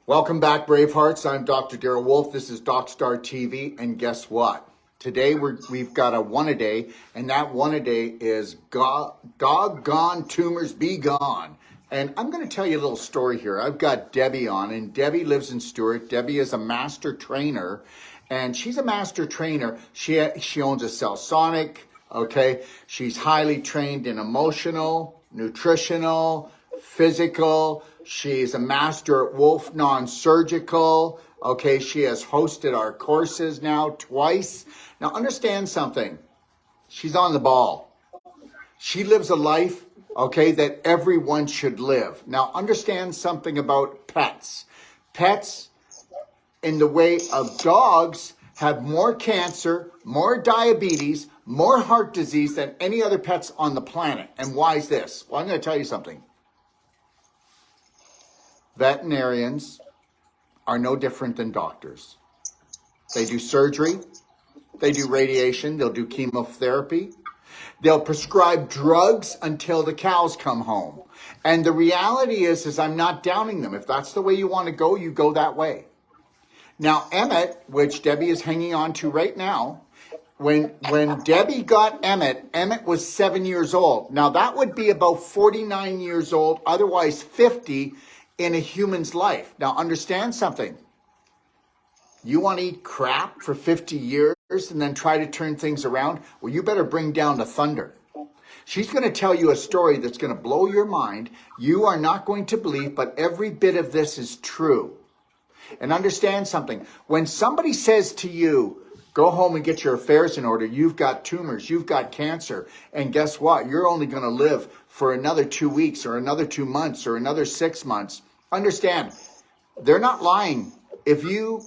Welcome back, Bravehearts. I'm Dr. Darrell Wolf. This is DocStar TV, and guess what? Today we've got a one-a-day, and that one-a-day is doggone tumors be gone. And I'm going to tell you a little story here. I've got Debbie on, and Debbie lives in Stewart. Debbie is a master trainer, and she's a master trainer. She owns a Cellsonic, okay? She's highly trained in emotional, nutritional, physical. She's a master at Wolf non-surgical. Okay, she has hosted our courses now twice. Now understand something. She's on the ball. She lives a life, okay, that everyone should live. Now understand something about pets. Pets, in the way of dogs, have more cancer, more diabetes, more heart disease than any other pets on the planet. And why is this? Well, I'm going to tell you something. Veterinarians are no different than doctors. They do surgery, they do radiation, they'll do chemotherapy, they'll prescribe drugs until the cows come home. And the reality is I'm not downing them. If that's the way you want to go, you go that way. Now, Emmett, which Debbie is hanging on to right now, when Debbie got Emmett was 7 years old. Now, that would be about 49 years old, otherwise 50 in a human's life. Now, understand something. You want to eat crap for 50 years and then try to turn things around? Well, you better bring down the thunder. She's going to tell you a story that's going to blow your mind. You are not going to believe, but every bit of this is true. And understand something. When somebody says to you, go home and get your affairs in order, you've got tumors, you've got cancer, and guess what? You're only going to live for another 2 weeks or another 2 months or another 6 months. Understand, they're not lying. If you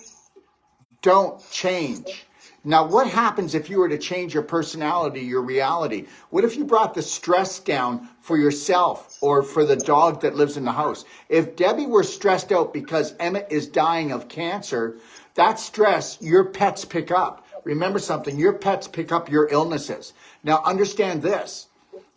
don't change. Now, what happens if you were to change your personality, your reality? What if you brought the stress down for yourself or for the dog that lives in the house? If Debbie were stressed out because Emmett is dying of cancer, that stress, your pets pick up. Remember something, your pets pick up your illnesses. Now, understand this.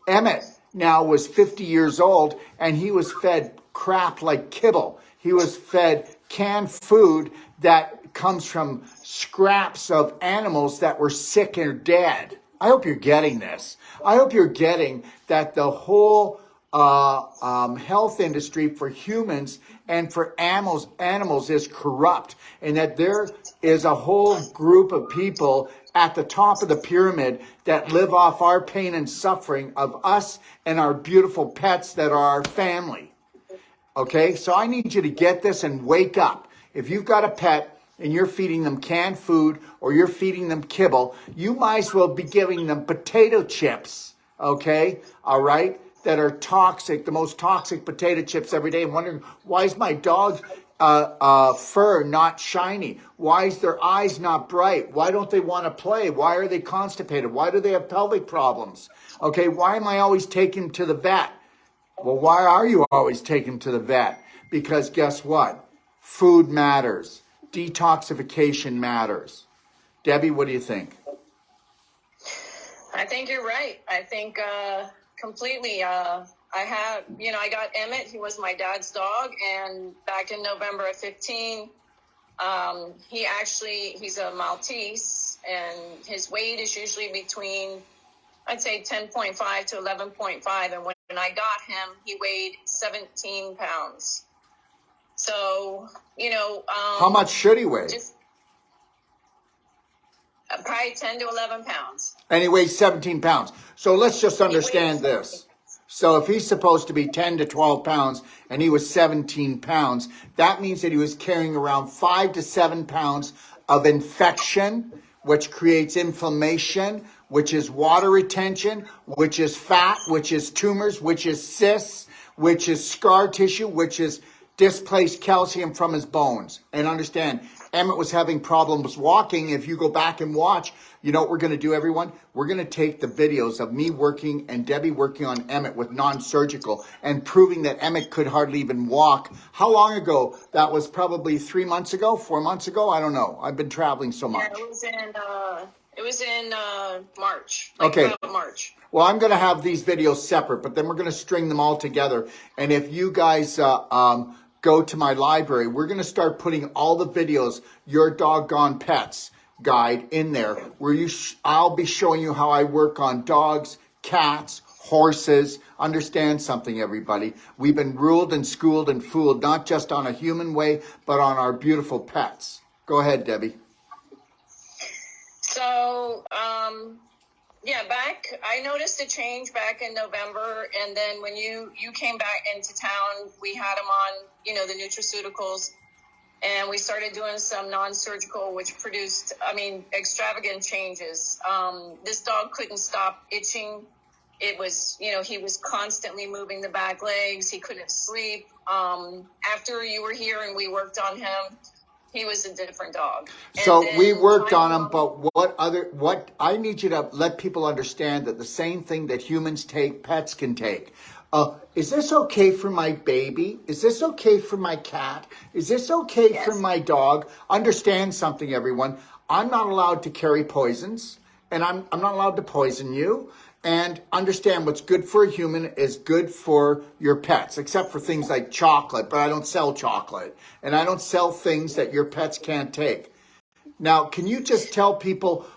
Emmett now was 50 years old, and he was fed crap like kibble. He was fed canned food that comes from scraps of animals that were sick or dead. I hope you're getting this. I hope you're getting that the whole health industry for humans and for animals is corrupt, and that there is a whole group of people at the top of the pyramid that live off our pain and suffering of us and our beautiful pets that are our family. Okay, so I need you to get this and wake up. If you've got a pet and you're feeding them canned food or you're feeding them kibble, you might as well be giving them potato chips, okay, all right, that are toxic, the most toxic potato chips every day, and wondering, why is my dog's fur not shiny? Why is their eyes not bright? Why don't they want to play? Why are they constipated? Why do they have pelvic problems? Okay, why am I always taking to the vet? Well, why are you always taking to the vet? Because guess what? Food matters. Detoxification matters. Debbie, what do you think? I think you're right. I think completely. I got Emmett. He was my dad's dog. And back in November of 15, he's a Maltese, and his weight is usually between, I'd say 10.5 to 11.5. And when I got him, he weighed 17 pounds. So, how much should he weigh? Probably 10 to 11 pounds. And he weighs 17 pounds. So let's just understand this. So if he's supposed to be 10 to 12 pounds and he was 17 pounds, that means that he was carrying around 5 to 7 pounds of infection, which creates inflammation, which is water retention, which is fat, which is tumors, which is cysts, which is scar tissue, which is displaced calcium from his bones. And understand, Emmett was having problems walking. If you go back and watch, you know what we're going to do, everyone? We're going to take the videos of me working and Debbie working on Emmett with non-surgical and proving that Emmett could hardly even walk. How long ago? That was probably 3 months ago, 4 months ago? I don't know. I've been traveling so much. Yeah, it was in March. Okay. March. Well, I'm going to have these videos separate, but then we're going to string them all together. And if you guys go to my library. We're going to start putting all the videos, Your Doggone Pets guide in there, where I'll be showing you how I work on dogs, cats, horses. Understand something, everybody. We've been ruled and schooled and fooled, not just on a human way, but on our beautiful pets. Go ahead, Debbie. So, yeah, I noticed a change back in November. And then when you came back into town, we had him on, the nutraceuticals. And we started doing some non-surgical, which produced, extravagant changes. This dog couldn't stop itching. It was, he was constantly moving the back legs. He couldn't sleep. After you were here and we worked on him, he was a different dog. So we worked on him, but what I need you to let people understand that the same thing that humans take, pets can take. Is this okay for my baby? Is this okay for my cat? Is this okay for my dog? Understand something, everyone. I'm not allowed to carry poisons, and I'm not allowed to poison you. And understand what's good for a human is good for your pets, except for things like chocolate, but I don't sell chocolate. And I don't sell things that your pets can't take. Now, can you just tell people,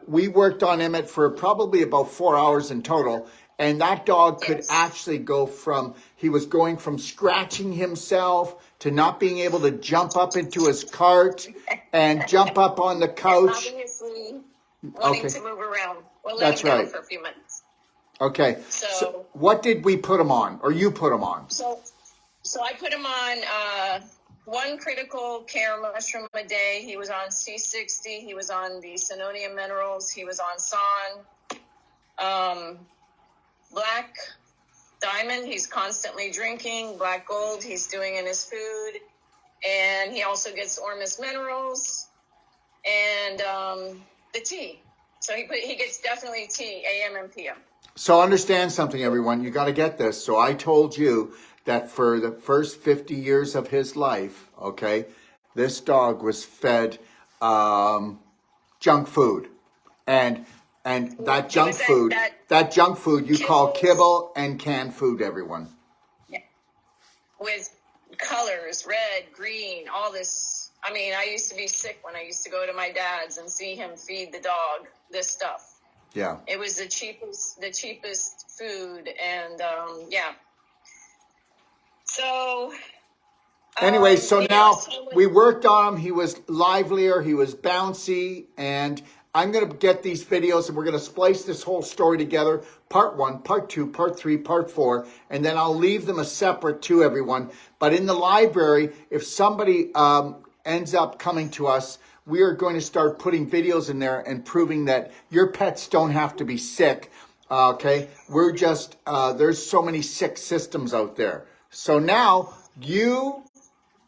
we worked on Emmett for probably about 4 hours in total, and that dog could actually he was going from scratching himself to not being able to jump up into his cart and jump up on the couch. Obviously wanting to move around. Well, That's let him right. go for a few minutes. Okay. So what did we put him on, or you put him on? So I put him on one critical care mushroom a day. He was on C60. He was on the Sinonium minerals. He was on Son. Black Diamond, he's constantly drinking. Black Gold, he's doing in his food. And he also gets Ormus minerals and the tea. So he gets definitely tea, AM and PM. So understand something, everyone. You got to get this. So I told you that for the first 50 years of his life, okay, this dog was fed junk food. And that junk food, that junk food you call kibble and canned food, everyone. Yeah. With colors, red, green, all this. I used to be sick when I used to go to my dad's and see him feed the dog this stuff. Yeah. It was the cheapest food. And, yeah. So. Anyway, so now we worked on him. He was livelier. He was bouncy. And I'm going to get these videos and we're going to splice this whole story together. Part 1, part 2, part 3, part 4. And then I'll leave them as separate to everyone. But in the library, if somebody ends up coming to us, we are going to start putting videos in there and proving that your pets don't have to be sick. Okay. We're just, there's so many sick systems out there. So now you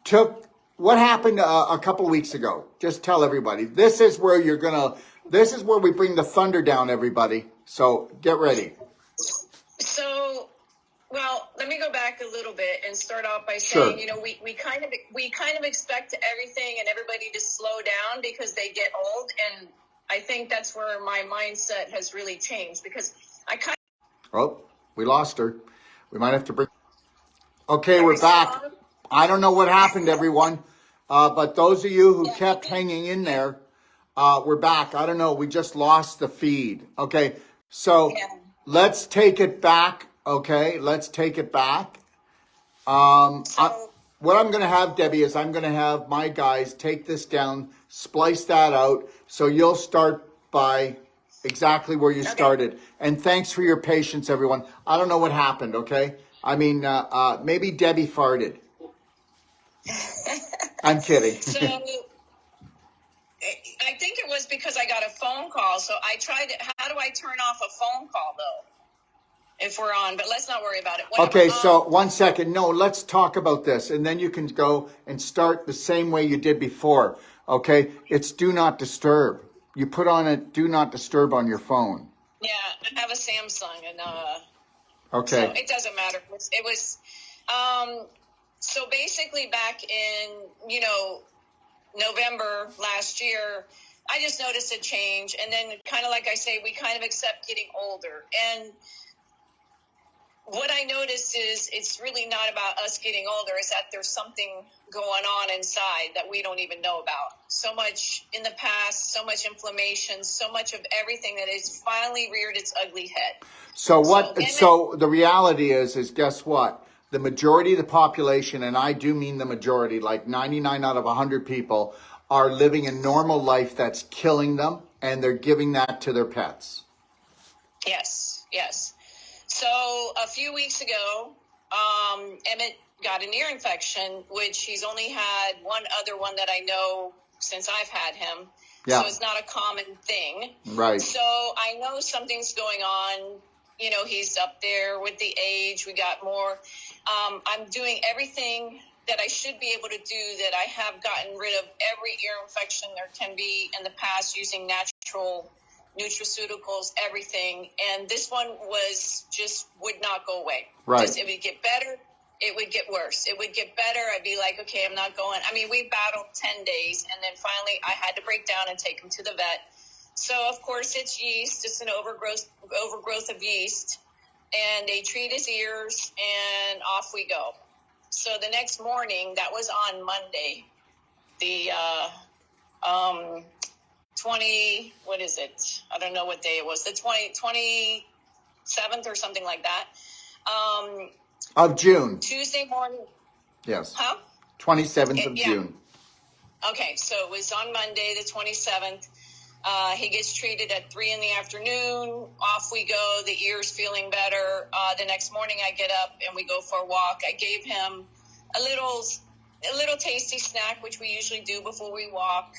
took, what happened a couple of weeks ago? Just tell everybody. This is where we bring the thunder down, everybody. So get ready. So, well, let me go back a little bit and start off by saying, we kind of expect everything and everybody to slow down because they get old. And I think that's where my mindset has really changed because Oh, we lost her. We might have to bring. Okay, we're back. I don't know what happened, everyone. But those of you who kept hanging in there, we're back. I don't know. We just lost the feed. Okay, so let's take it back. Okay, let's take it back. What I'm going to have, Debbie, is I'm going to have my guys take this down, splice that out, so you'll start by exactly where you started. And thanks for your patience, everyone. I don't know what happened, okay? Maybe Debbie farted. I'm kidding. So I think it was because I got a phone call. So I tried it. How do I turn off a phone call, though? If we're on, but let's not worry about it. Whatever. Okay, so 1 second. No, let's talk about this. And then you can go and start the same way you did before. Okay, it's do not disturb. You put on a do not disturb on your phone. Yeah, I have a Samsung, and okay, so it doesn't matter. It was so basically back in November last year, I just noticed a change, and then kind of like I say, we kind of accept getting older, and what I noticed is it's really not about us getting older, is that there's something going on inside that we don't even know about. So much in the past, so much inflammation, so much of everything that has finally reared its ugly head. So the reality is guess what? The majority of the population, and I do mean the majority, like 99 out of 100 people, are living a normal life that's killing them, and they're giving that to their pets. Yes, yes. So a few weeks ago, Emmett got an ear infection, which he's only had one other one that I know since I've had him. Yeah. So it's not a common thing. Right. So I know something's going on. You know, he's up there with the age. We got more. I'm doing everything that I should be able to do, that I have gotten rid of every ear infection there can be in the past using natural nutraceuticals, everything. And this one would not go away. Right. It would get better. It would get worse. It would get better. I'd be like, okay, I'm not going. I mean, we battled 10 days, and then finally I had to break down and take him to the vet. So, of course, it's yeast. It's an overgrowth of yeast. And they treat his ears, and off we go. So the next morning, that was on Monday, the what is it? I don't know what day it was. The 27th or something like that. Of June. Tuesday morning. Yes. Huh? 27th of June. Okay, so it was on Monday, the 27th. He gets treated at 3 p.m. Off we go. The ear's feeling better. The next morning I get up and we go for a walk. I gave him a little tasty snack, which we usually do before we walk.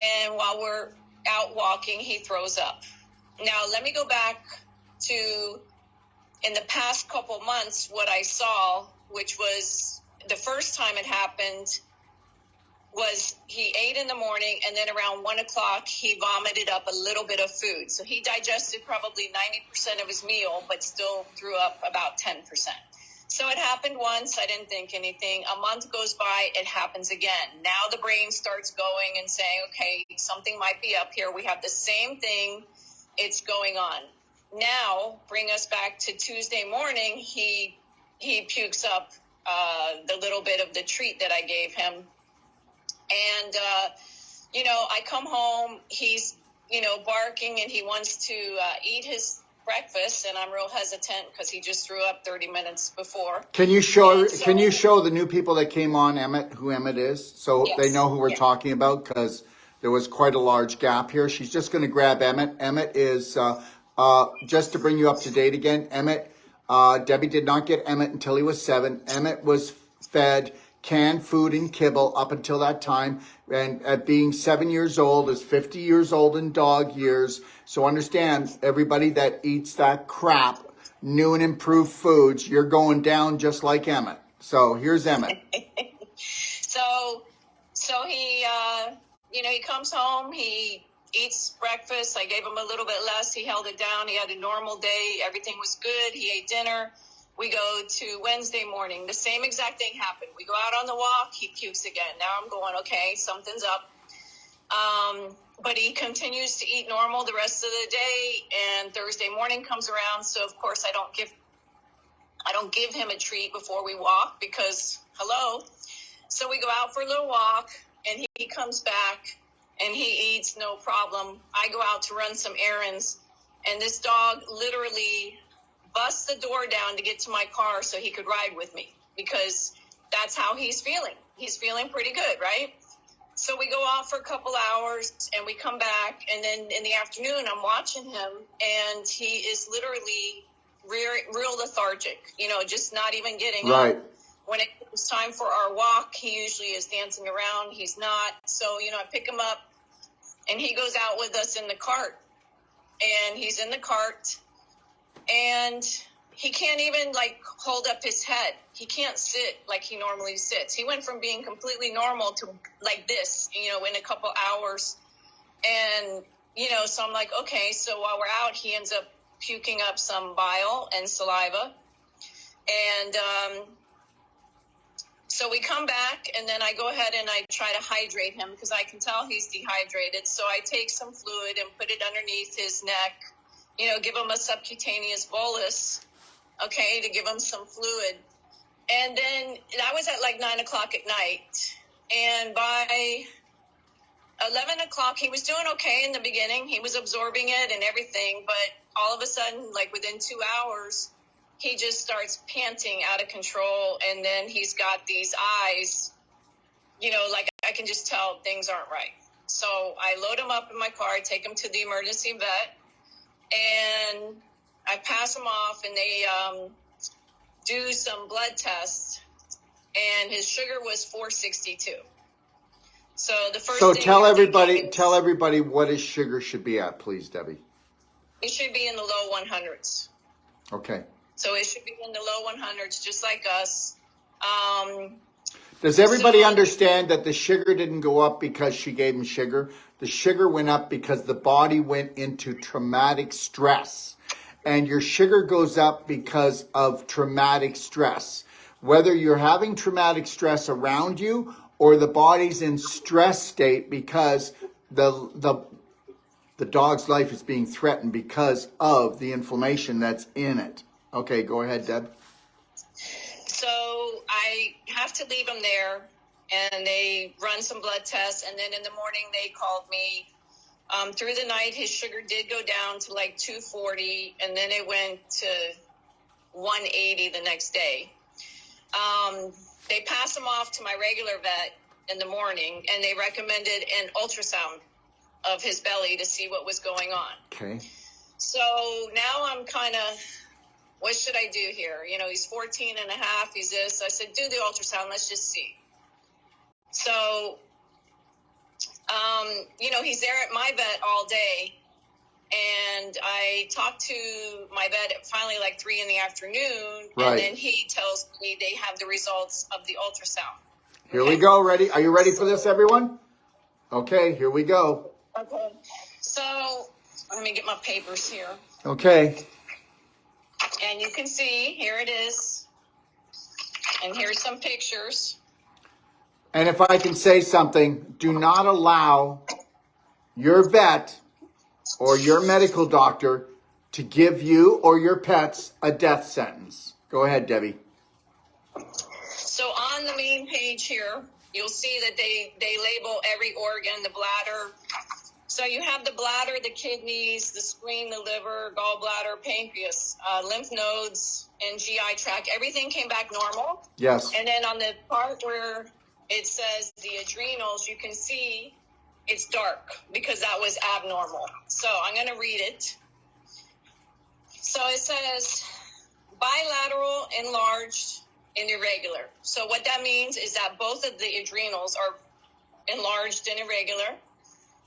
And while we're out walking, he throws up. Now, let me go back to, in the past couple months, what I saw, which was the first time it happened, was he ate in the morning, and then around 1 o'clock, he vomited up a little bit of food. So he digested probably 90% of his meal, but still threw up about 10%. So it happened once. I didn't think anything. A month goes by. It happens again. Now the brain starts going and saying, okay, something might be up here. We have the same thing. It's going on. Now, bring us back to Tuesday morning. He pukes up the little bit of the treat that I gave him. And, I come home, he's, barking, and he wants to eat his breakfast, and I'm real hesitant because he just threw up 30 minutes before. Can you show the new people that came on who Emmett is, so Yes. they know who we're talking about, because there was quite a large gap here. She's just going to grab Emmett. Emmett is, just to bring you up to date again, Emmett, Debbie did not get Emmett until he was 7. Emmett was fed canned food and kibble up until that time, and at being 7 years old is 50 years old in dog years. So understand, everybody that eats that crap, new and improved foods, you're going down just like Emmett. So here's Emmett. So he, he comes home, he eats breakfast. I gave him a little bit less. He held it down. He had a normal day. Everything was good. He ate dinner. We go to Wednesday morning. The same exact thing happened. We go out on the walk. He pukes again. Now I'm going, okay, something's up. But he continues to eat normal the rest of the day. And Thursday morning comes around. So of course I don't give him a treat before we walk, because hello. So we go out for a little walk, and he comes back and he eats no problem. I go out to run some errands, and this dog literally busts the door down to get to my car so he could ride with me, because that's how he's feeling. He's feeling pretty good, right? So we go off for a couple hours, and we come back, and then in the afternoon I'm watching him, and he is literally real lethargic, just not even getting right up. When it was time for our walk, he usually is dancing around. He's not. So, I pick him up, and he goes out with us in the cart, and he's in the cart, and he can't even hold up his head. He can't sit like he normally sits. He went from being completely normal to like this, in a couple hours. And, so I'm like, okay, so while we're out, he ends up puking up some bile and saliva. And, so we come back, and then I go ahead and I try to hydrate him, because I can tell he's dehydrated. So I take some fluid and put it underneath his neck, give him a subcutaneous bolus. okay, to give him some fluid. And then that was at like 9 o'clock at night. And by 11 o'clock, he was doing okay in the beginning. He was absorbing it and everything. But all of a sudden, like within 2 hours, he just starts panting out of control. And then he's got these eyes, like I can just tell things aren't right. So I load him up in my car. I take him to the emergency vet. And I pass him off, and they do some blood tests. And his sugar was 462. So the first So thing tell everybody what his sugar should be at, please, Debbie. It should be in the low 100s. Okay. So it should be in the low 100s, just like us. Does everybody understand that the sugar didn't go up because she gave him sugar? The sugar went up because the body went into traumatic stress. And your sugar goes up because of traumatic stress. Whether you're having traumatic stress around you or the body's in stress state because the dog's life is being threatened because of the inflammation that's in it. Okay, go ahead, Deb. So I have to leave him there, and they run some blood tests, and then in the morning they called me. Through the night, his sugar did go down to like 240, and then it went to 180 the next day. They passed him off to my regular vet in the morning, and they recommended an ultrasound of his belly to see what was going on. Okay. So now I'm kind of, what should I do here? He's 14 and a half. He's this. I said, do the ultrasound. Let's just see. So, he's there at my vet all day. And I talked to my vet at finally like 3 in the afternoon. Right. And then he tells me they have the results of the ultrasound. Here we go. Ready? Are you ready for this, everyone? Okay, here we go. Okay. So let me get my papers here. Okay. And you can see, here it is. And here's some pictures. And if I can say something, do not allow your vet or your medical doctor to give you or your pets a death sentence. Go ahead, Debbie. So on the main page here, you'll see that they label every organ, the bladder. So you have the bladder, the kidneys, the spleen, the liver, gallbladder, pancreas, lymph nodes, and GI tract. Everything came back normal. Yes. And then on the part where it says the adrenals, you can see it's dark because that was abnormal. So I'm going to read it. So it says bilateral, enlarged, and irregular. So what that means is that both of the adrenals are enlarged and irregular.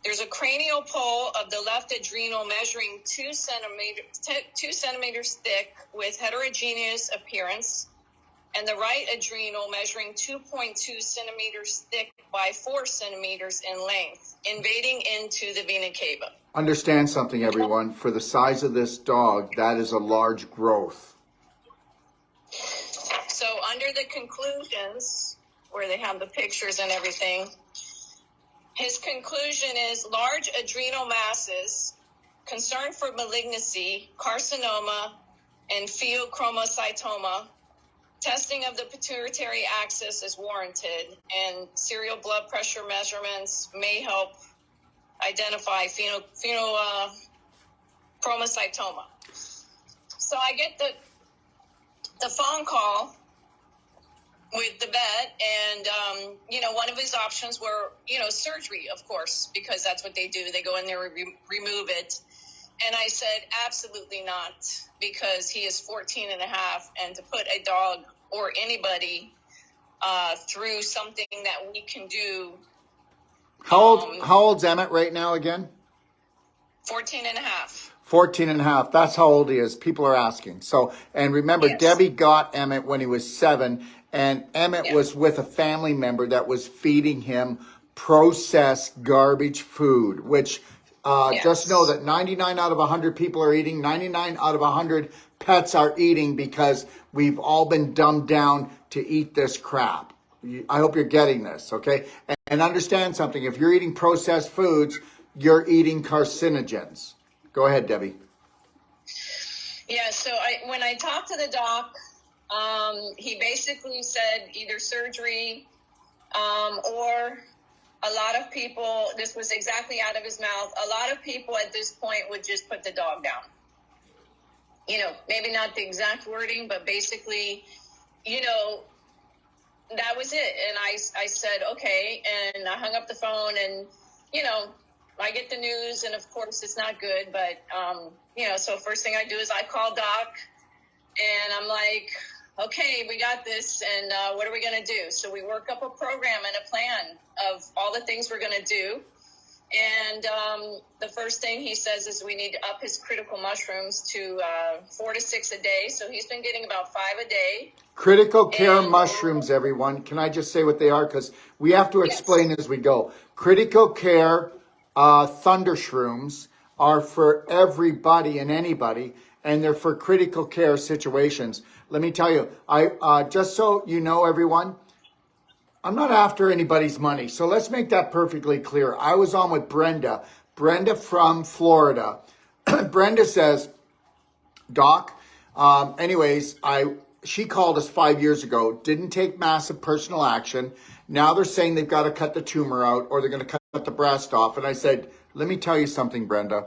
There's a cranial pole of the left adrenal measuring 2 centimeters thick with heterogeneous appearance, and the right adrenal measuring 2.2 centimeters thick by 4 centimeters in length, invading into the vena cava. Understand something, everyone. For the size of this dog, that is a large growth. So under the conclusions, where they have the pictures and everything, his conclusion is large adrenal masses, concern for malignancy, carcinoma, and pheochromocytoma. Testing of the pituitary axis is warranted, and serial blood pressure measurements may help identify pheochromocytoma. So I get the phone call with the vet, and one of his options were surgery, of course, because that's what they do. They go in there and remove it. And I said absolutely not, because he is 14 and a half, and to put a dog or anybody through something that we can do. How old's Emmett right now again? 14 and a half. 14 and a half. That's how old he is. People are asking. So, and remember, yes. Debbie got Emmett when he was 7, and Emmett was with a family member that was feeding him processed garbage food, which just know that 99 out of 100 people are eating, 99 out of 100 pets are eating, because we've all been dumbed down to eat this crap. I hope you're getting this, okay? And understand something. If you're eating processed foods, you're eating carcinogens. Go ahead, Debbie. Yeah, so when I talked to the doc, he basically said either surgery, or a lot of people, this was exactly out of his mouth, a lot of people at this point would just put the dog down. You know, maybe not the exact wording, but basically, you know, that was it. And I said, okay. And I hung up the phone, and, you know, I get the news, and of course it's not good, but, you know, so first thing I do is I call Doc, and I'm like, okay, we got this, and what are we going to do? So we work up a program and a plan of all the things we're going to do. And the first thing he says is we need to up his critical mushrooms to 4 to 6 a day. So he's been getting about 5 a day. Critical care mushrooms, everyone. Can I just say what they are? Because we have to explain as we go. Critical care thunder shrooms are for everybody and anybody, and they're for critical care situations. Let me tell you, I just so you know, everyone, I'm not after anybody's money. So let's make that perfectly clear. I was on with Brenda from Florida. Brenda says, Doc, she called us 5 years ago, didn't take massive personal action. Now they're saying they've got to cut the tumor out or they're going to cut the breast off. And I said, let me tell you something, Brenda.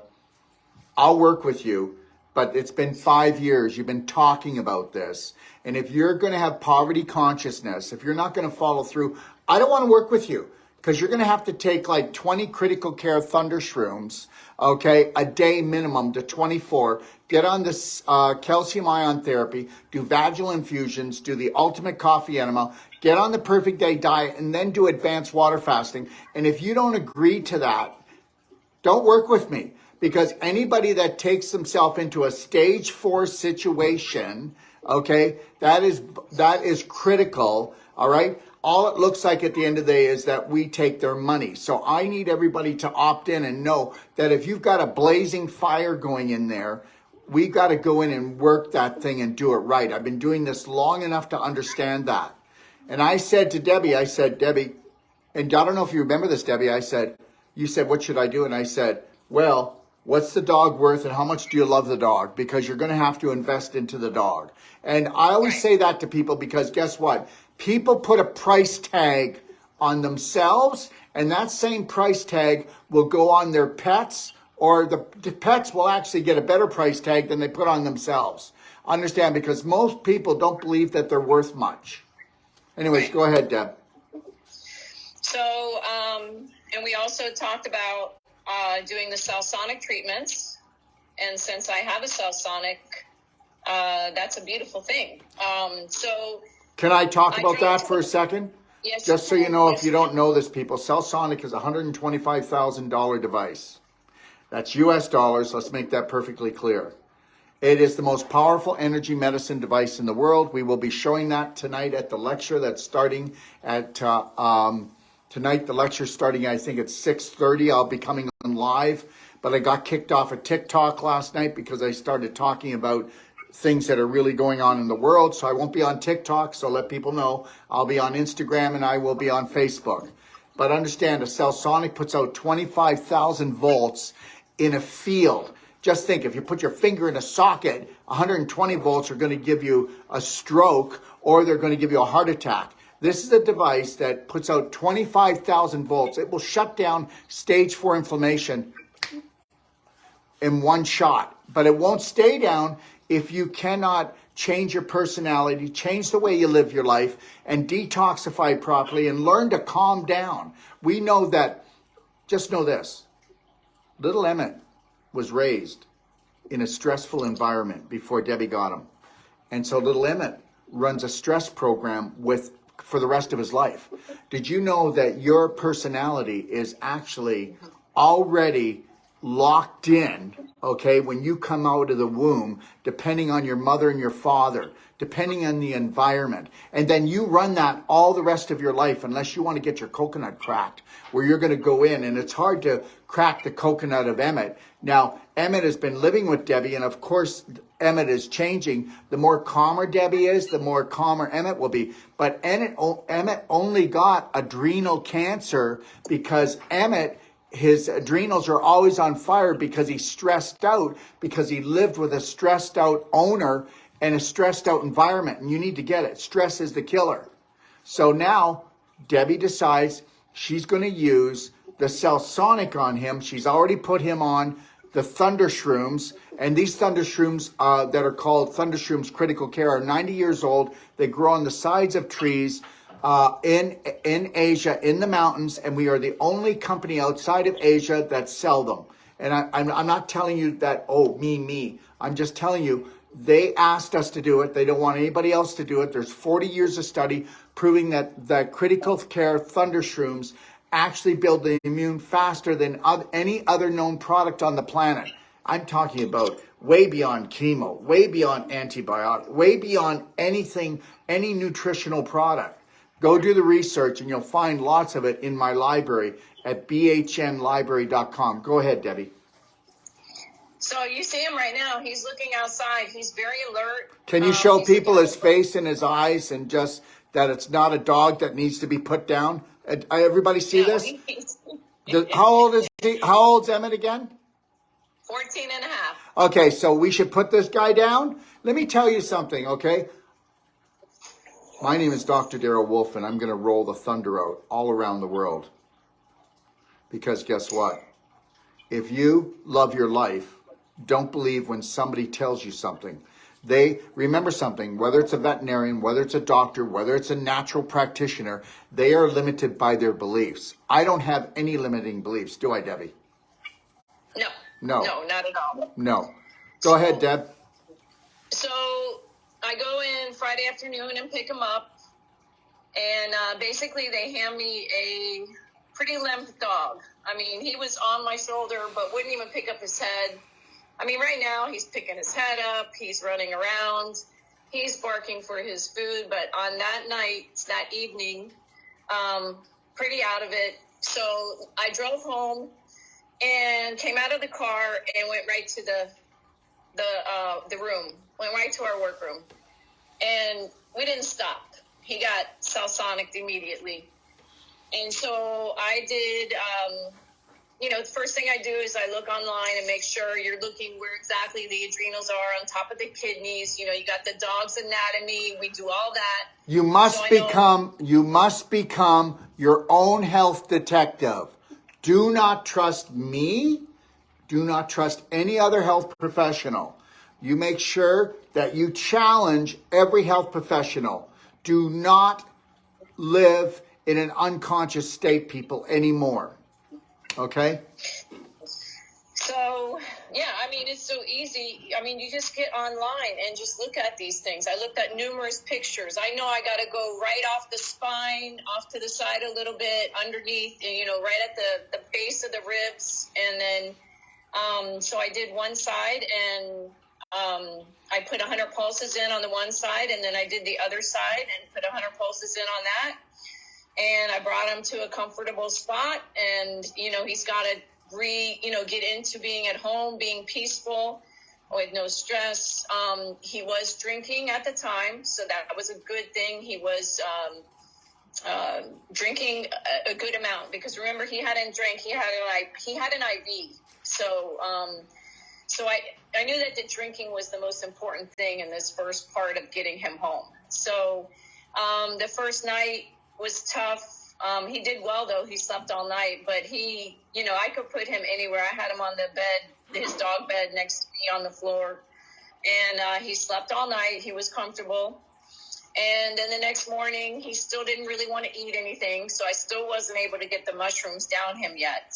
I'll work with you, but it's been 5 years. You've been talking about this. And if you're going to have poverty consciousness, if you're not going to follow through, I don't want to work with you because you're going to have to take like 20 critical care thunder shrooms, okay, a day minimum to 24. Get on this calcium ion therapy, do vaginal infusions, do the ultimate coffee enema, get on the perfect day diet, and then do advanced water fasting. And if you don't agree to that, don't work with me, because anybody that takes themselves into a stage 4 situation, okay, that is critical, all right? All it looks like at the end of the day is that we take their money. So I need everybody to opt in and know that if you've got a blazing fire going in there, we got to go in and work that thing and do it right. I've been doing this long enough to understand that. And I said to Debbie, Debbie, and I don't know if you remember this, Debbie, you said, what should I do? And I said, well, what's the dog worth and how much do you love the dog? Because you're going to have to invest into the dog. And I always say that to people because guess what? People put a price tag on themselves, and that same price tag will go on their pets, or the pets will actually get a better price tag than they put on themselves. Understand? Because most people don't believe that they're worth much. Anyways, go ahead, Deb. So, and we also talked about doing the cell-sonic treatments. And since I have a cell-sonic, that's a beautiful thing. So can I talk about that for a second? Yes. Just so you know, if you don't know this, people, cell-sonic is a $125,000 device. That's US dollars. Let's make that perfectly clear. It is the most powerful energy medicine device in the world. We will be showing that tonight at the lecture that's starting at tonight. The lecture's starting, I think, at 6:30. I'll be coming on live, but I got kicked off of TikTok last night because I started talking about things that are really going on in the world. So I won't be on TikTok, so let people know. I'll be on Instagram and I will be on Facebook. But understand, a cell-sonic puts out 25,000 volts in a field. Just think, if you put your finger in a socket, 120 volts are going to give you a stroke or they're going to give you a heart attack. This is a device that puts out 25,000 volts. It will shut down stage 4 inflammation in one shot, but it won't stay down if you cannot change your personality, change the way you live your life, and detoxify properly and learn to calm down. We know that, just know this, little Emmett was raised in a stressful environment before Debbie got him. And so little Emmett runs a stress program for the rest of his life. Did you know that your personality is actually already locked in, okay, when you come out of the womb, depending on your mother and your father, depending on the environment. And then you run that all the rest of your life unless you want to get your coconut cracked, where you're going to go in. And it's hard to crack the coconut of Emmett. Now, Emmett has been living with Debbie, and of course, Emmett is changing. The more calmer Debbie is, the more calmer Emmett will be. But Emmett only got adrenal cancer because Emmett his adrenals are always on fire because he's stressed out, because he lived with a stressed out owner and a stressed out environment. And you need to get it. Stress is the killer. So now Debbie decides she's going to use the Celsonic on him. She's already put him on the Thunder Shrooms. And these Thunder Shrooms that are called Thunder Shrooms Critical Care are 90 years old. They grow on the sides of trees in Asia, in the mountains. And we are the only company outside of Asia that sell them. And I'm not telling you that, oh, me. I'm just telling you, they asked us to do it. They don't want anybody else to do it. There's 40 years of study proving that critical care Thunder Shrooms actually build the immune faster than any other known product on the planet. I'm talking about way beyond chemo, way beyond antibiotic, way beyond anything, any nutritional product. Go do the research and you'll find lots of it in my library at bhnlibrary.com. Go ahead, Debbie. So you see him right now. He's looking outside. He's very alert. Can you show people his face and his eyes and just that it's not a dog that needs to be put down? Everybody see this? How old is he? How old's Emmett again? 14 and a half. Okay, so we should put this guy down. Let me tell you something, okay? My name is Dr. Darrell Wolf, and I'm going to roll the thunder out all around the world. Because guess what? If you love your life, don't believe when somebody tells you something. They remember something, whether it's a veterinarian, whether it's a doctor, whether it's a natural practitioner, they are limited by their beliefs. I don't have any limiting beliefs, do I, Debbie? No, not at all. No. Go ahead, Deb. So I go in Friday afternoon and pick him up. And basically they hand me a pretty limp dog. I mean, he was on my shoulder, but wouldn't even pick up his head. I mean, right now he's picking his head up. He's running around. He's barking for his food. But on that night, that evening, pretty out of it. So I drove home and came out of the car and went right to the room. Went right to our workroom. And we didn't stop. He got Celsonic immediately. And so I did, the first thing I do is I look online and make sure you're looking where exactly the adrenals are on top of the kidneys. You got the dog's anatomy. We do all that. You must become your own health detective. Do not trust me. Do not trust any other health professional. You make sure that you challenge every health professional. Do not live in an unconscious state, people, anymore. Okay? So, yeah, I mean, it's so easy. I mean, you just get online and just look at these things. I looked at numerous pictures. I know I got to go right off the spine, off to the side a little bit, underneath, right at the base of the ribs. And then, so I did one side and I put 100 pulses in on the one side, and then I did the other side and put 100 pulses in on that. And I brought him to a comfortable spot, and, he's got to get into being at home, being peaceful with no stress. He was drinking at the time, so that was a good thing. He was drinking a good amount, because remember, he hadn't drank. He had an IV. So I knew that the drinking was the most important thing in this first part of getting him home. So the first night was tough. He did well, though. He slept all night, but I could put him anywhere. I had him on the bed, his dog bed next to me on the floor, and he slept all night. He was comfortable. And then the next morning, he still didn't really want to eat anything, so I still wasn't able to get the mushrooms down him yet.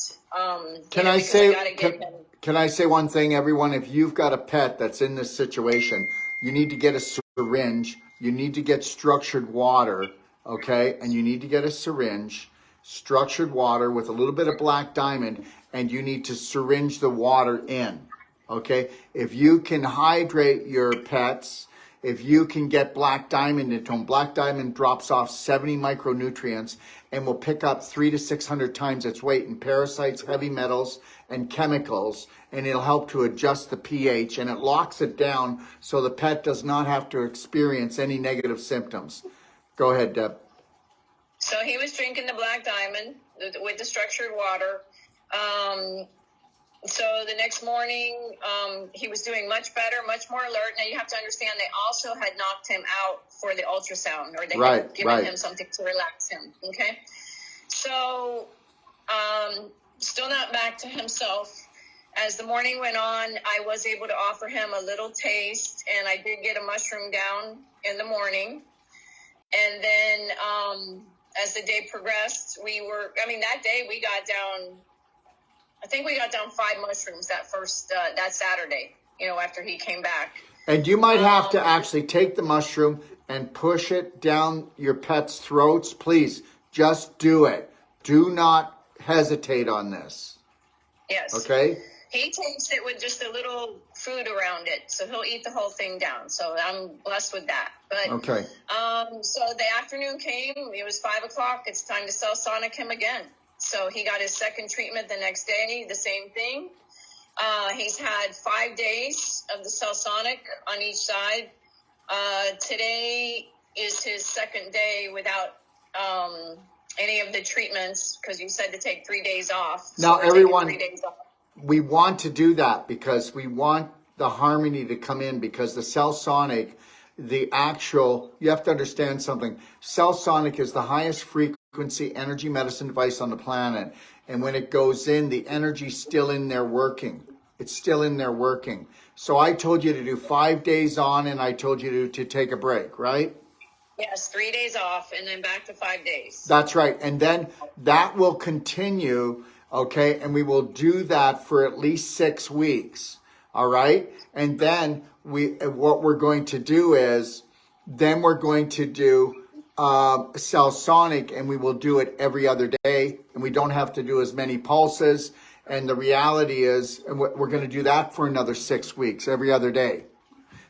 Can I say one thing, everyone? If you've got a pet that's in this situation, you need to get a syringe. You need to get structured water, okay? And you need to get a syringe, structured water with a little bit of black diamond, and you need to syringe the water in, okay? If you can hydrate your pets, if you can get black diamond into them, black diamond drops off 70 micronutrients and will pick up 300 to 600 times its weight in parasites, heavy metals, and chemicals, and it'll help to adjust the pH, and it locks it down so the pet does not have to experience any negative symptoms. Go ahead, Deb. So he was drinking the black diamond with the structured water. So the next morning, he was doing much better, much more alert. Now you have to understand they also had knocked him out for the ultrasound, or they had given him something to relax him. Okay. So, still not back to himself. As the morning went on, I was able to offer him a little taste, and I did get a mushroom down in the morning. And then, as the day progressed, that day we got down, I think we got down 5 mushrooms that Saturday, after he came back. And you might have to actually take the mushroom and push it down your pet's throats. Please, just do it. Do not hesitate on this. Yes. Okay? He takes it with just a little food around it, so he'll eat the whole thing down. So I'm blessed with that. But okay. So the afternoon came. It was 5 o'clock. It's time to cell sonic him again. So he got his second treatment the next day. The same thing. He's had 5 days of the cell sonic on each side. Today is his second day without any of the treatments, because you said to take 3 days off. Now, so everyone, 3 days off. We want to do that because we want the harmony to come in, because the cell sonic, you have to understand something. Cell sonic is the highest frequency energy medicine device on the planet. And when it goes in, the energy's still in there working. It's still in there working. So I told you to do 5 days on, and I told you to take a break, right? Yes, 3 days off and then back to 5 days. That's right. And then that will continue, okay? And we will do that for at least 6 weeks, all right? And then what we're going to do is, then we're going to do cell sonic, and we will do it every other day, and we don't have to do as many pulses. And the reality is, and we're going to do that for another 6 weeks, every other day,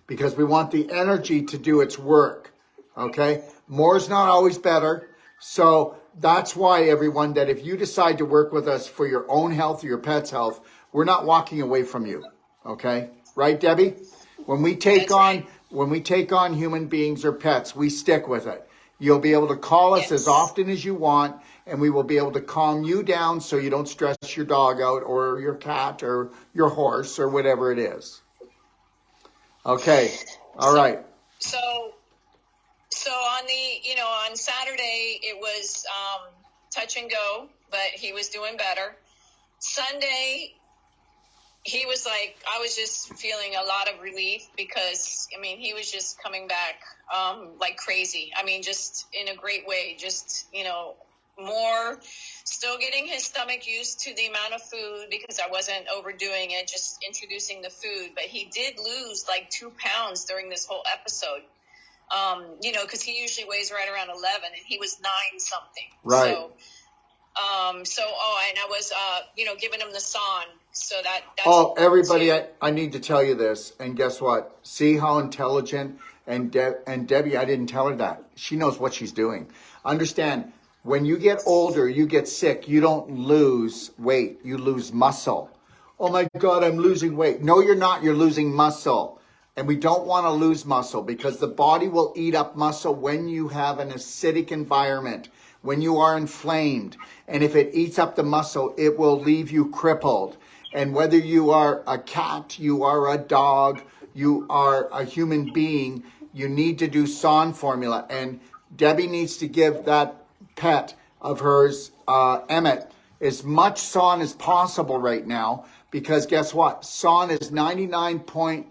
because we want the energy to do its work. Okay, more is not always better. So that's why, everyone, that if you decide to work with us for your own health or your pet's health, we're not walking away from you. Okay, right, Debbie? When we take on human beings or pets, we stick with it. You'll be able to call us as often as you want, and we will be able to calm you down so you don't stress your dog out, or your cat, or your horse, or whatever it is. Okay, all right. So on Saturday, it was touch and go, but he was doing better. Sunday, he was I was just feeling a lot of relief, because, he was just coming back like crazy. Just in a great way, just, more, still getting his stomach used to the amount of food, because I wasn't overdoing it, just introducing the food. But he did lose 2 pounds during this whole episode. Because he usually weighs right around 11, and he was 9 something. Right. And I was, giving him the son. So everybody, I need to tell you this. And guess what? See how intelligent and Debbie, I didn't tell her that. She knows what she's doing. Understand, when you get older, you get sick. You don't lose weight. You lose muscle. Oh my God, I'm losing weight. No, you're not. You're losing muscle. And we don't want to lose muscle, because the body will eat up muscle when you have an acidic environment, when you are inflamed. And if it eats up the muscle, it will leave you crippled. And whether you are a cat, you are a dog, you are a human being, you need to do SON formula. And Debbie needs to give that pet of hers, Emmett, as much SON as possible right now, because guess what? SON is 99%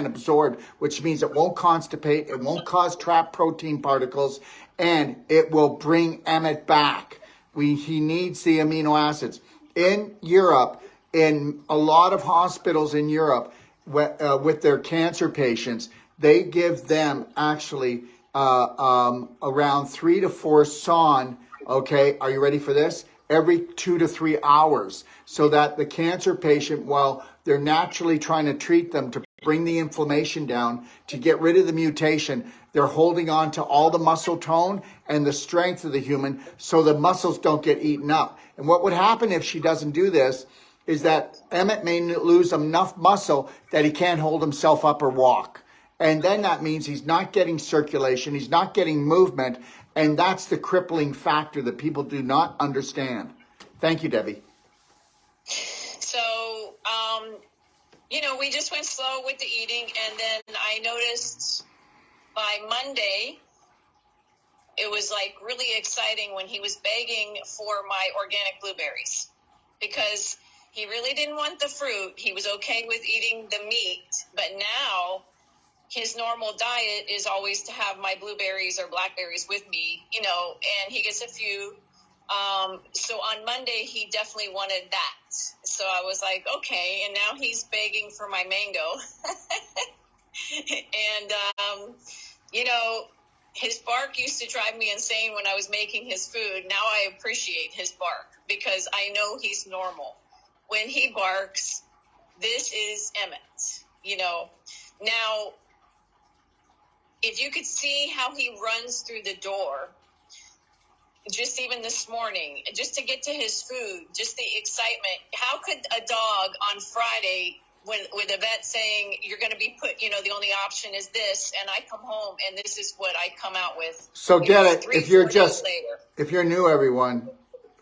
absorbed, which means it won't constipate, it won't cause trapped protein particles, and it will bring Emmett back. He needs the amino acids. In Europe, in a lot of hospitals in Europe, with their cancer patients, they give them actually around 3 to 4 SON, okay, are you ready for this? Every 2 to 3 hours, so that the cancer patient, while they're naturally trying to treat them to bring the inflammation down, to get rid of the mutation, they're holding on to all the muscle tone and the strength of the human, so the muscles don't get eaten up. And what would happen if she doesn't do this is that Emmett may lose enough muscle that he can't hold himself up or walk. And then that means he's not getting circulation, he's not getting movement, and that's the crippling factor that people do not understand. Thank you, Debbie. So, we just went slow with the eating, and then I noticed by Monday, it was like really exciting when he was begging for my organic blueberries, because he really didn't want the fruit. He was okay with eating the meat, but now his normal diet is always to have my blueberries or blackberries with me, and he gets a few. So on Monday, he definitely wanted that. So I was like, okay. And now he's begging for my mango. And, his bark used to drive me insane when I was making his food. Now I appreciate his bark because I know he's normal. When he barks, this is Emmett, Now, if you could see how he runs through the door, just even this morning, just to get to his food, just the excitement. How could a dog on Friday, with a vet saying you're going to be put, the only option is this, and I come home and this is what I come out with. So get it. If you're new, everyone,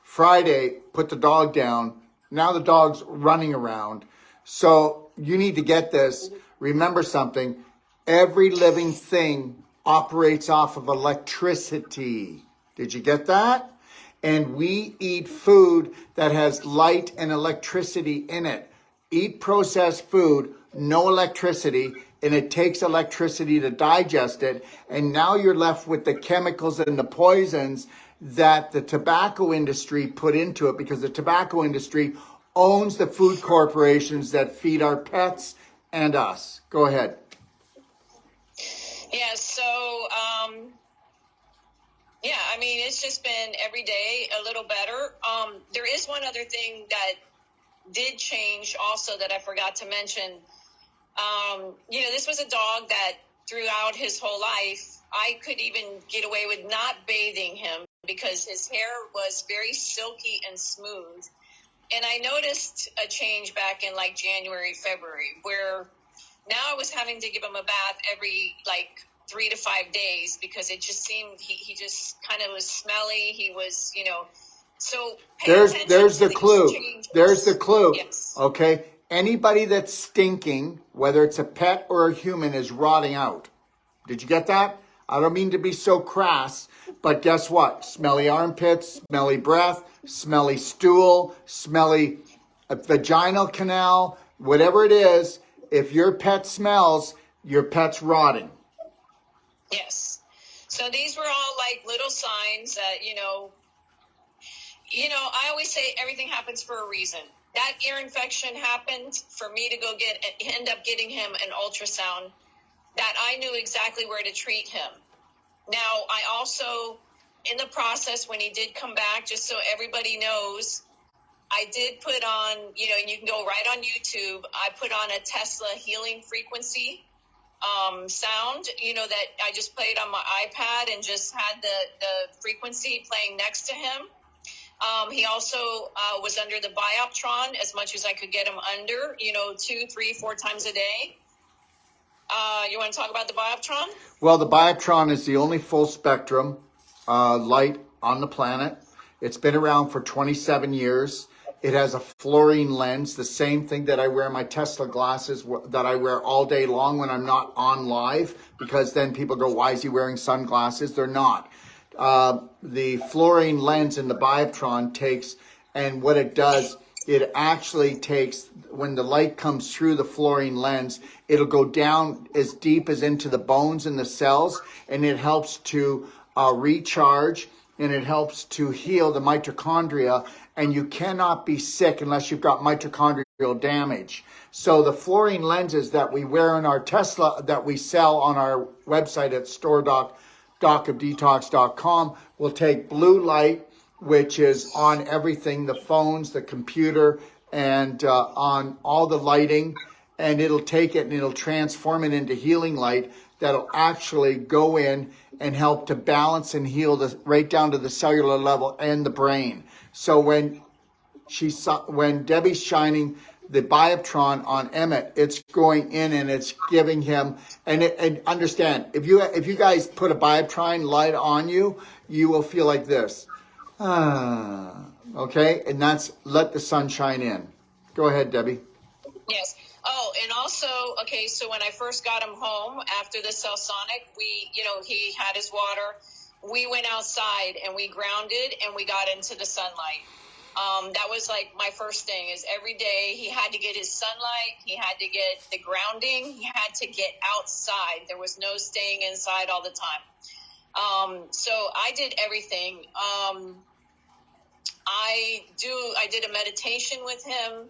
Friday, put the dog down. Now the dog's running around. So you need to get this. Remember something. Every living thing operates off of electricity. Did you get that? And we eat food that has light and electricity in it. Eat processed food, no electricity, and it takes electricity to digest it. And now you're left with the chemicals and the poisons that the tobacco industry put into it, because the tobacco industry owns the food corporations that feed our pets and us. Go ahead. Yeah, so, it's just been every day a little better. There is one other thing that did change also that I forgot to mention. This was a dog that throughout his whole life, I could even get away with not bathing him because his hair was very silky and smooth. And I noticed a change back in like January, February, where now I was having to give him a bath every 3 to 5 days because it just seemed he just kind of was smelly. He was, so there's the clue. Changes. There's the clue. Yes. Okay. Anybody that's stinking, whether it's a pet or a human, is rotting out. Did you get that? I don't mean to be so crass, but guess what? Smelly armpits, smelly breath, smelly stool, smelly vaginal canal, whatever it is. If your pet smells, your pet's rotting. Yes. So these were all little signs that, I always say everything happens for a reason. That ear infection happened for me to end up getting him an ultrasound that I knew exactly where to treat him. Now, I also, in the process, when he did come back, just so everybody knows, I did put on, and you can go right on YouTube, I put on a Tesla healing frequency sound, that I just played on my iPad and just had the frequency playing next to him. He also was under the Bioptron as much as I could get him under, 2, 3, 4 times a day. You want to talk about the Bioptron? Well, the Bioptron is the only full spectrum light on the planet. It's been around for 27 years. It has a fluorine lens, the same thing that I wear my Tesla glasses that I wear all day long when I'm not on live, because then people go, why is he wearing sunglasses? They're not. The fluorine lens in the Bioptron takes, and what it does, it actually takes, when the light comes through the fluorine lens, it'll go down as deep as into the bones and the cells, and it helps to recharge, and it helps to heal the mitochondria, and you cannot be sick unless you've got mitochondrial damage. So the fluorine lenses that we wear in our Tesla, that we sell on our website at store.docofdetox.com, will take blue light, which is on everything, the phones, the computer, and on all the lighting, and it'll take it and it'll transform it into healing light that'll actually go in and help to balance and heal right down to the cellular level and the brain. So when Debbie's shining the Bioptron on Emmett, it's going in and it's giving him, and understand, if you guys put a Bioptron light on you, you will feel like this. Okay, and that's let the sun shine in. Go ahead, Debbie. Yes. Oh, and also, okay, so when I first got him home after the Celsonic, he had his water. We went outside and we grounded and we got into the sunlight. That was like my first thing is every day he had to get his sunlight. He had to get the grounding. He had to get outside. There was no staying inside all the time. So I did everything. I did a meditation with him,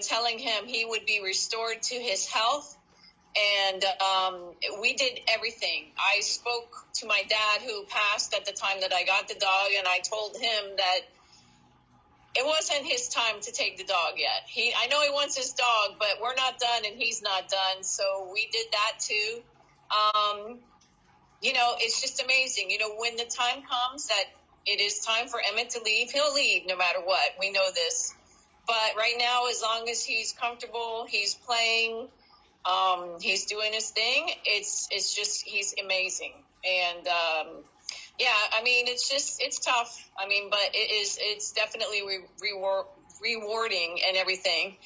telling him he would be restored to his health. And we did everything. I spoke to my dad who passed at the time that I got the dog, and I told him that it wasn't his time to take the dog yet. I know he wants his dog, but we're not done and he's not done. So we did that too. It's just amazing. When the time comes that it is time for Emmett to leave, he'll leave no matter what. We know this. But right now, as long as he's comfortable, he's playing, he's doing his thing, it's just, he's amazing. And, it's tough. But it's definitely rewarding and everything.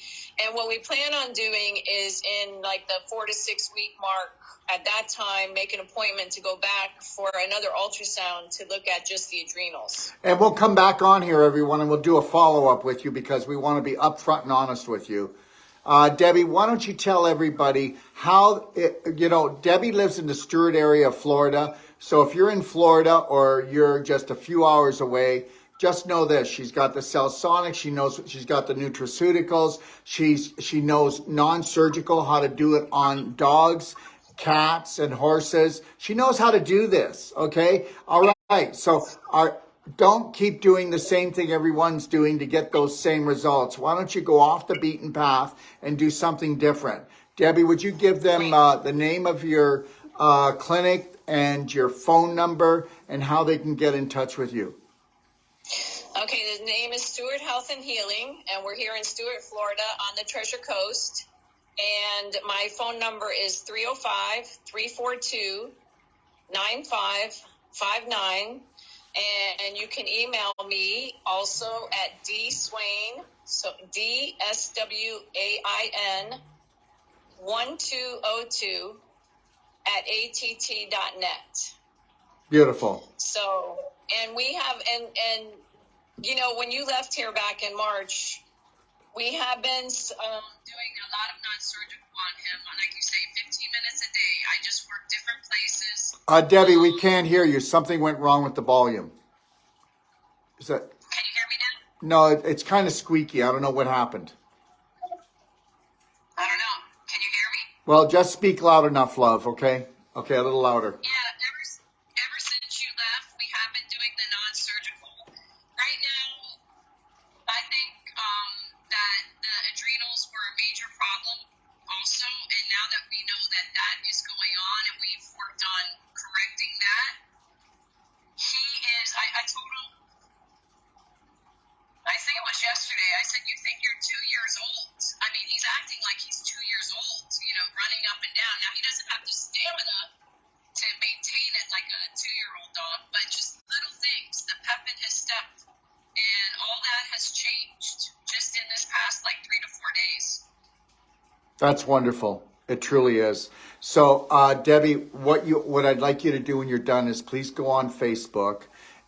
And what we plan on doing is in like the 4 to 6 week mark, at that time, make an appointment to go back for another ultrasound to look at just the adrenals. And we'll come back on here, everyone, and we'll do a follow-up with you because we want to be upfront and honest with you. Debbie, why don't you tell everybody how, Debbie lives in the Stewart area of Florida. So if you're in Florida or you're just a few hours away, just know this. She's got the Celsonic. She knows she's got the nutraceuticals. She knows non-surgical, how to do it on dogs, cats, and horses. She knows how to do this. Okay. All right. So don't keep doing the same thing everyone's doing to get those same results. Why don't you go off the beaten path and do something different? Debbie, would you give them the name of your clinic and your phone number and how they can get in touch with you? Okay, the name is Stewart Health and Healing, and we're here in Stewart, Florida on the Treasure Coast. And my phone number is 305-342-9559. And you can email me also at dswain, so DSWAIN 1202 at att.net. Beautiful. So, and we have, and when you left here back in March, we have been doing a lot of non-surgical on him. Like you say, 15 minutes a day. I just work different places. Debbie, we can't hear you. Something went wrong with the volume. Is that? Can you hear me now? No, it's kind of squeaky. I don't know what happened. I don't know. Can you hear me? Well, just speak loud enough, love, okay? Okay, a little louder. Yeah, ever since you left, we have been doing the non-surgical. Right now, I think that the adrenals were a major problem also, and now that we know that that is going on and we've worked on correcting that, he is, I told him, I think it was yesterday, I said, you think you're 2 years old? I mean, he's acting like he's 2 years old, running up and down. Now, he doesn't have the stamina to maintain it like a 2-year-old dog, but just little things, the pep in his step, and all that has changed just in this past 3 to 4 days. That's wonderful. It truly is. So, Debbie, what I'd like you to do when you're done is please go on Facebook,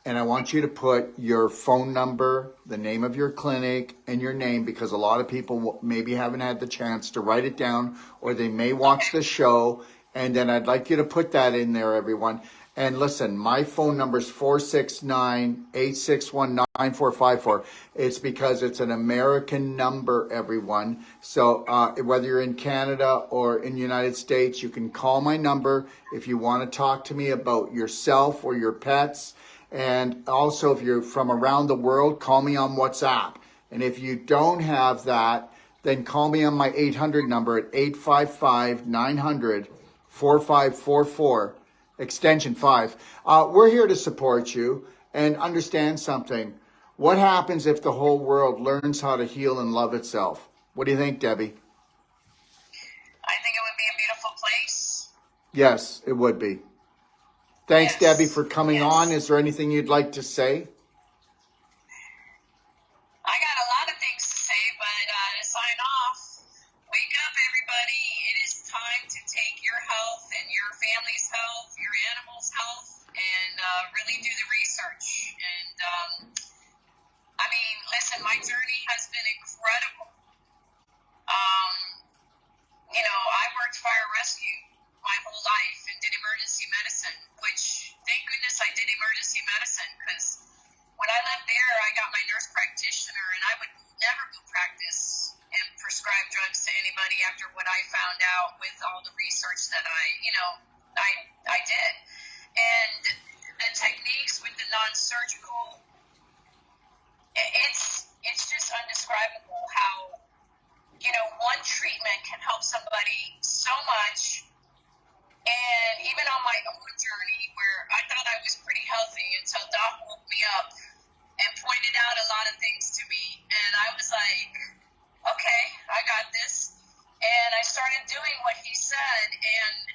and I want you to put your phone number, the name of your clinic, and your name, because a lot of people maybe haven't had the chance to write it down, or they may watch the show. And then I'd like you to put that in there, everyone. And listen, my phone number is 469-861-9454. It's because it's an American number, everyone. So whether you're in Canada or in the United States, you can call my number if you want to talk to me about yourself or your pets. And also, if you're from around the world, call me on WhatsApp. And if you don't have that, then call me on my 800 number at 855-900-4544, extension 5. We're here to support you and understand something. What happens if the whole world learns how to heal and love itself? What do you think, Debbie? I think it would be a beautiful place. Yes, it would be. Thanks, Yes. Debbie, for coming on. Is there anything you'd like to say? really do the research. And, I mean, listen, my journey has been incredible. You know, I worked fire rescue my whole life and did emergency medicine, which, thank goodness I did emergency medicine, because when I left there, I got my nurse practitioner, and I would never go practice and prescribe drugs to anybody after what I found out with all the research that I did. And the techniques with the non-surgical, it's just undescribable how, you know, one treatment can help somebody so much. And even on my own journey, where I thought I was pretty healthy until Doc woke me up and pointed out a lot of things to me. And I was like, okay, I got this. And I started doing what he said. And,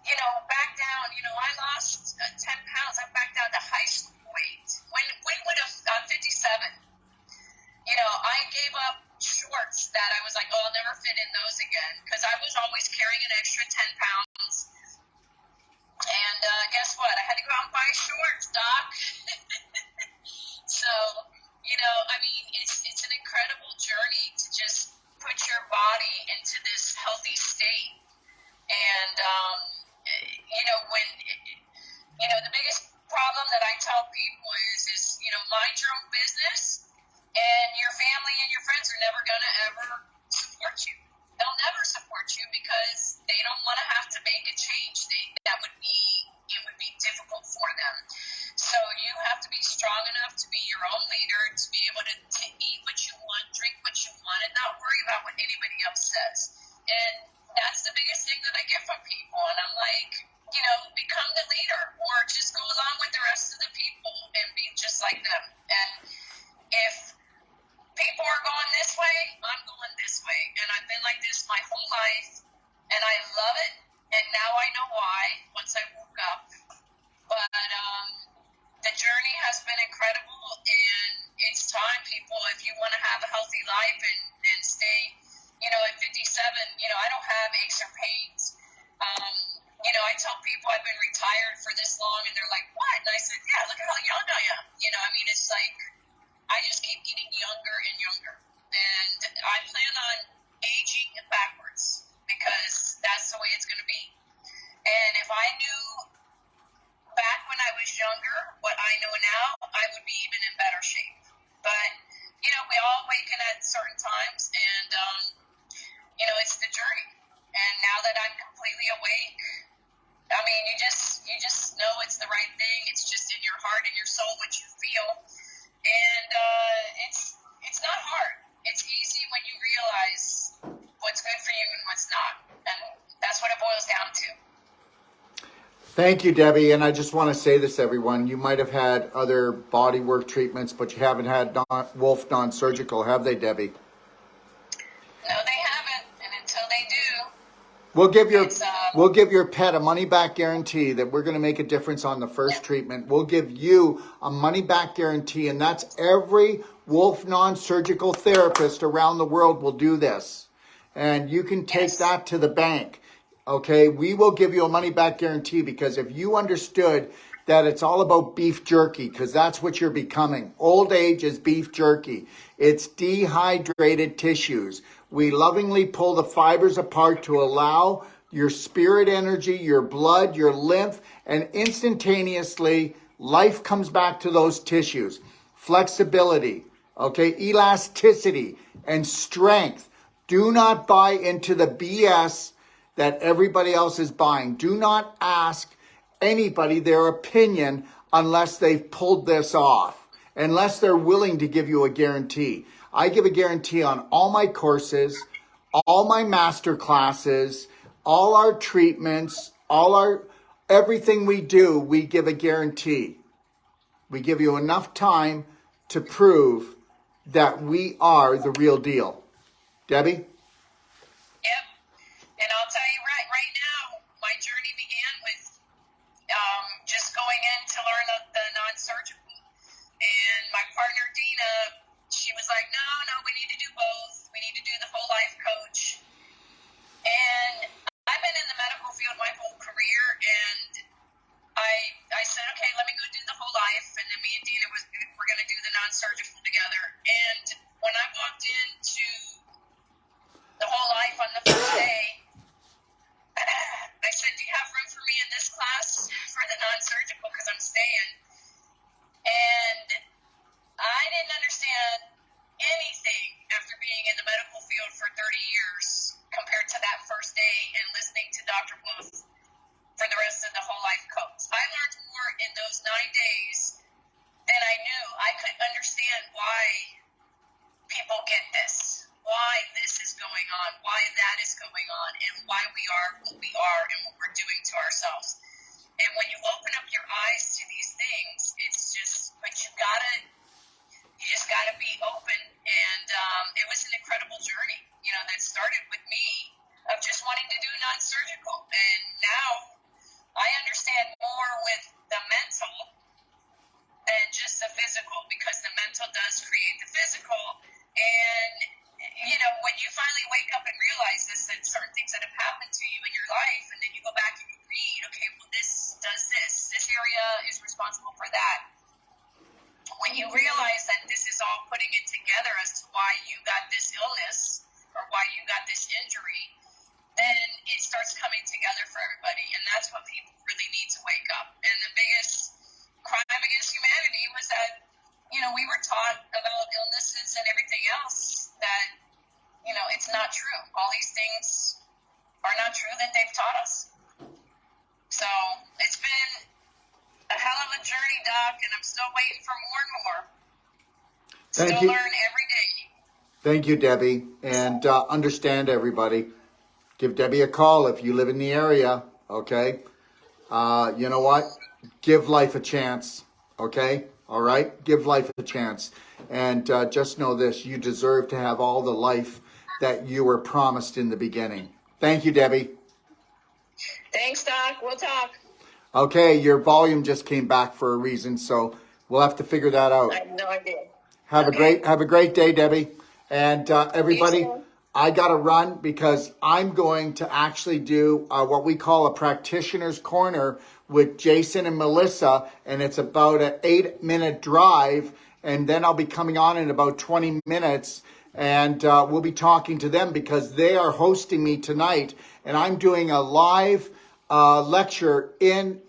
you know, back down, you know, I lost 10 pounds. I back down to high school weight. When would have 57? You know, I gave up shorts that I was like, oh, I'll never fit in those again, because I was always carrying an extra 10 pounds. And guess what? I had to go out and buy shorts, Doc. So, you know, I mean, it's an incredible journey to just put your body into this healthy state. And, you know, the biggest problem that I tell people is, you know, mind your own business. And your family and your friends are never going to ever support you. They'll never support you because they don't want to have to make a change. It would be difficult for them. So you have to be strong enough to be your own leader, to be able to eat what you want, drink what you want, and not worry about what anybody else says. And that's the biggest thing that I get from people. And I'm like, you know, become the leader, or just go along with the rest of the people and be just like them. And if people are going this way, I'm going this way. And I've been like this my whole life, and I love it. And now I know why, once I woke up. But the journey has been incredible, and it's time, people, if you want to have a healthy life and stay, you know, at 57, you know, I don't have aches or pains. You know, I tell people I've been retired for this long, and they're like, what? And I said, yeah, look at how young I am. You know, I mean, it's like, I just keep getting younger and younger. And I plan on aging backwards, because that's the way it's going to be. And if I knew back when I was younger what I know now, I would be even in better shape. But, you know, we all awaken at certain times, and, you know, it's the journey. And now that I'm completely awake, I mean, you just know it's the right thing. It's just in your heart and your soul what you feel. And it's not hard. It's easy when you realize what's good for you and what's not. And that's what it boils down to. Thank you, Debbie. And I just want to say this, everyone. You might have had other body work treatments, but you haven't had Wolf non-surgical, have they, Debbie? No, they haven't. And until they do, we'll give your pet a money-back guarantee that we're going to make a difference on the first treatment. We'll give you a money-back guarantee, and that's every Wolf non-surgical therapist around the world will do this. And you can take that to the bank. Okay, we will give you a money-back guarantee, because if you understood that it's all about beef jerky, because that's what you're becoming. Old age is beef jerky. It's dehydrated tissues. We lovingly pull the fibers apart to allow your spirit energy, your blood, your lymph, and instantaneously life comes back to those tissues. Flexibility, okay, elasticity, and strength. Do not buy into the BS that everybody else is buying. Do not ask anybody their opinion unless they've pulled this off, unless they're willing to give you a guarantee. I give a guarantee on all my courses, all my master classes, all our treatments, everything we do, we give a guarantee. We give you enough time to prove that we are the real deal. Debbie? Yep. And I'll tell you right now, my journey began with just going in to learn the non-surgical. And my partner, Dina, she was like, no, we need to do both. We need to do the whole life coach. And I've been in the medical field my whole career, and I said, okay, let me go non-surgical together. And when I walked into the whole life on the first day, I said, do you have room for me in this class for the non-surgical? Because I'm staying. And I didn't understand anything after being in the medical field for 30 years compared to that first day and listening to Dr. Bluth for the rest of the whole life coach. I learned more in those 9 days than I knew. I couldn't understand why people get this, why this is going on, why that is going on, and why we are what we are and what we're doing to ourselves. And when you open up your eyes to these things, it's just, but you just gotta be open. And it was an incredible journey, that started with me of just wanting to do non-surgical. And now I understand more with the mental than just the physical, because the mental does create the physical. And, when you finally wake up and realize this, that certain things that have happened to you in your life, and then you go back and you read, okay, well, this does this area is responsible for that. When you realize that this is all putting it together as to why you got this illness or why you got this injury, then it starts coming together for everybody. And that's what people really need to wake up. And the biggest crime against humanity was that, we were taught about illnesses and everything else that, it's not true. All these things are not true that they've taught us. So it's been a hell of a journey, Doc, and I'm still waiting for more and more. Thank still you. learn every day. Thank you, Debbie. And understand, everybody, give Debbie a call if you live in the area, okay? You know what? Give life a chance, okay? All right? Give life a chance. And just know this, you deserve to have all the life that you were promised in the beginning. Thank you, Debbie. Thanks, Doc. We'll talk. Okay, your volume just came back for a reason, so we'll have to figure that out. I have no idea. Have a great day, Debbie. And everybody, I got to run because I'm going to actually do what we call a practitioner's corner with Jason and Melissa, and it's about an 8-minute drive, and then I'll be coming on in about 20 minutes, and we'll be talking to them because they are hosting me tonight, and I'm doing a live lecture in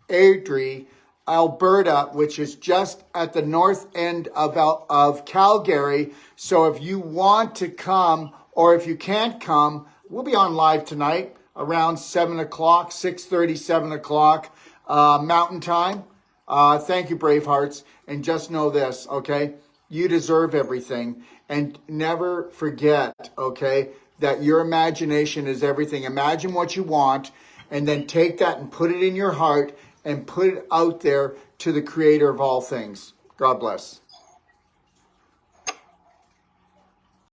Airdrie, Alberta, which is just at the north end of Calgary. So if you want to come, or if you can't come, we'll be on live tonight around 7 o'clock, 6:30, 7 o'clock Mountain Time. Thank you, BraveHearts. And just know this, okay? You deserve everything. And never forget, okay, that your imagination is everything. Imagine what you want, and then take that and put it in your heart and put it out there to the creator of all things. God bless.